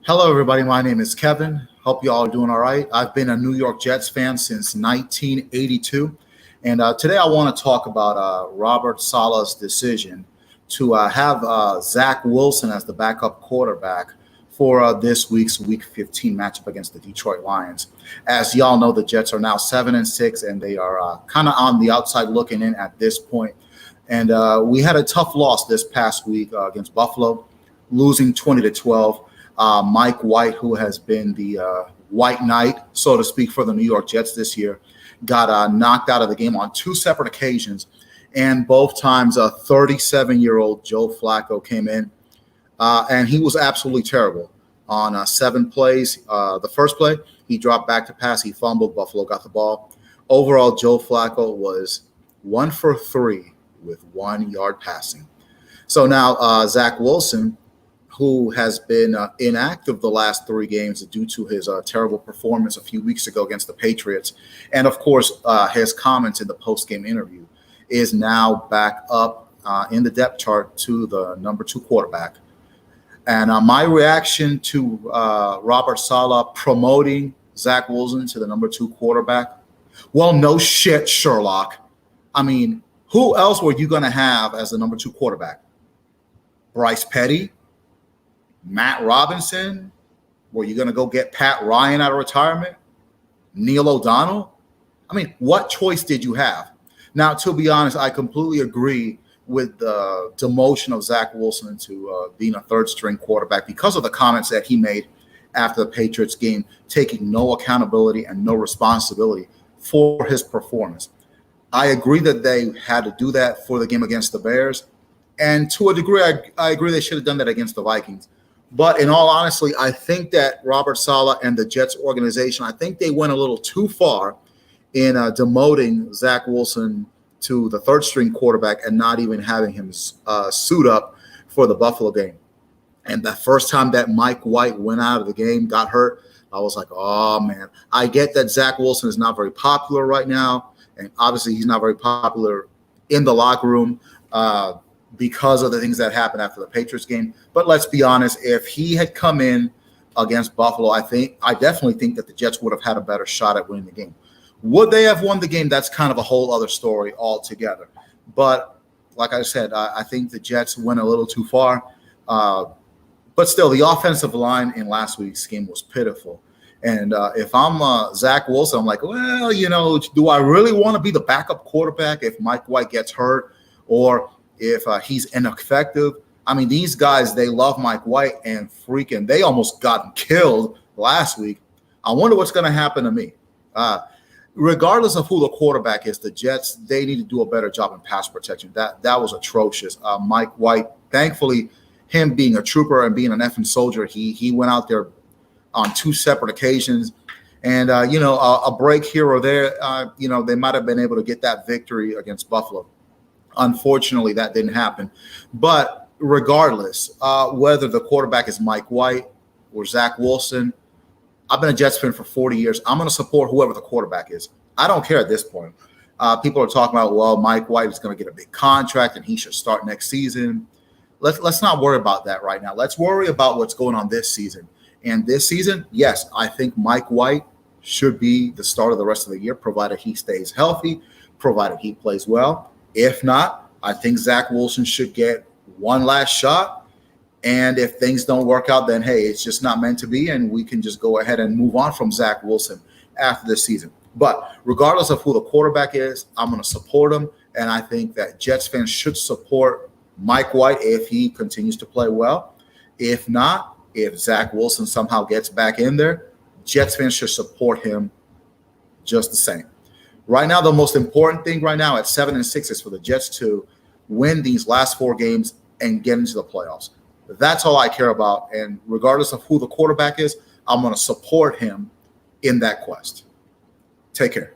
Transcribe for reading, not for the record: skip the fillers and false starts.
Hello, everybody. My name is Kevin. Hope you all are doing all right. I've been a New York Jets fan since 1982. And today I want to talk about Robert Saleh's decision to have Zach Wilson as the backup quarterback for this week's Week 15 matchup against the Detroit Lions. As y'all know, the Jets are now 7-6, and they are kind of on the outside looking in at this point. And we had a tough loss this past week against Buffalo, losing 20-12. Mike White, who has been the white knight, so to speak, for the New York Jets this year, got knocked out of the game on two separate occasions. And both times a 37-year-old Joe Flacco came in, and he was absolutely terrible on 7 plays. The first play, he dropped back to pass. He fumbled. Buffalo got the ball. Overall, Joe Flacco was 1 for 3 with 1 yard passing. So now Zach Wilson, who has been inactive the last 3 games due to his terrible performance a few weeks ago against the Patriots, and of course his comments in the post-game interview, is now back up in the depth chart to the number 2 quarterback. And my reaction to Robert Saleh promoting Zach Wilson to the number 2 quarterback, well, no shit, Sherlock. I mean, who else were you going to have as the number 2 quarterback? Bryce Petty? Matt Robinson? Were you going to go get Pat Ryan out of retirement? Neil O'Donnell? I mean, what choice did you have? Now, to be honest, I completely agree with the demotion of Zach Wilson to being a third-string quarterback because of the comments that he made after the Patriots game, taking no accountability and no responsibility for his performance. I agree that they had to do that for the game against the Bears, and to a degree, I agree they should have done that against the Vikings. But in all honesty, I think that Robert Saleh and the Jets organization, I think they went a little too far in demoting Zach Wilson to the third-string quarterback and not even having him suit up for the Buffalo game. And the first time that Mike White went out of the game, got hurt, I was like, oh, man. I get that Zach Wilson is not very popular right now, and obviously he's not very popular in the locker room because of the things that happened after the Patriots game. But let's be honest, if he had come in against Buffalo, I definitely think that the Jets would have had a better shot at winning the game. Would they have won the game? That's kind of a whole other story altogether. But like I said, I think the Jets went a little too far. But still, the offensive line in last week's game was pitiful. And if I'm Zach Wilson, I'm like, well, do I really want to be the backup quarterback if Mike White gets hurt or if he's ineffective? I mean, these guys, they love Mike White, and freaking they almost got killed last week. I wonder what's going to happen to me. Regardless of who the quarterback is, the Jets, they need to do a better job in pass protection. That was atrocious. Mike White, thankfully, him being a trooper and being an effing soldier, he went out there on 2 separate occasions. And, a break here or there, they might have been able to get that victory against Buffalo. Unfortunately, that didn't happen. But regardless, whether the quarterback is Mike White or Zach Wilson, I've been a Jets fan for 40 years. I'm going to support whoever the quarterback is. I don't care at this point. People are talking about, well, Mike White is going to get a big contract and he should start next season. Let's not worry about that right now. Let's worry about what's going on this season. And this season, yes, I think Mike White should be the start of the rest of the year, provided he stays healthy, provided he plays well. If not, I think Zach Wilson should get one last shot. And if things don't work out, then, hey, it's just not meant to be, and we can just go ahead and move on from Zach Wilson after this season. But regardless of who the quarterback is, I'm going to support him, and I think that Jets fans should support Mike White if he continues to play well. If not, if Zach Wilson somehow gets back in there, Jets fans should support him just the same. Right now, the most important thing right now at 7-6 is for the Jets to win these last 4 games and get into the playoffs. That's all I care about. And regardless of who the quarterback is, I'm going to support him in that quest. Take care.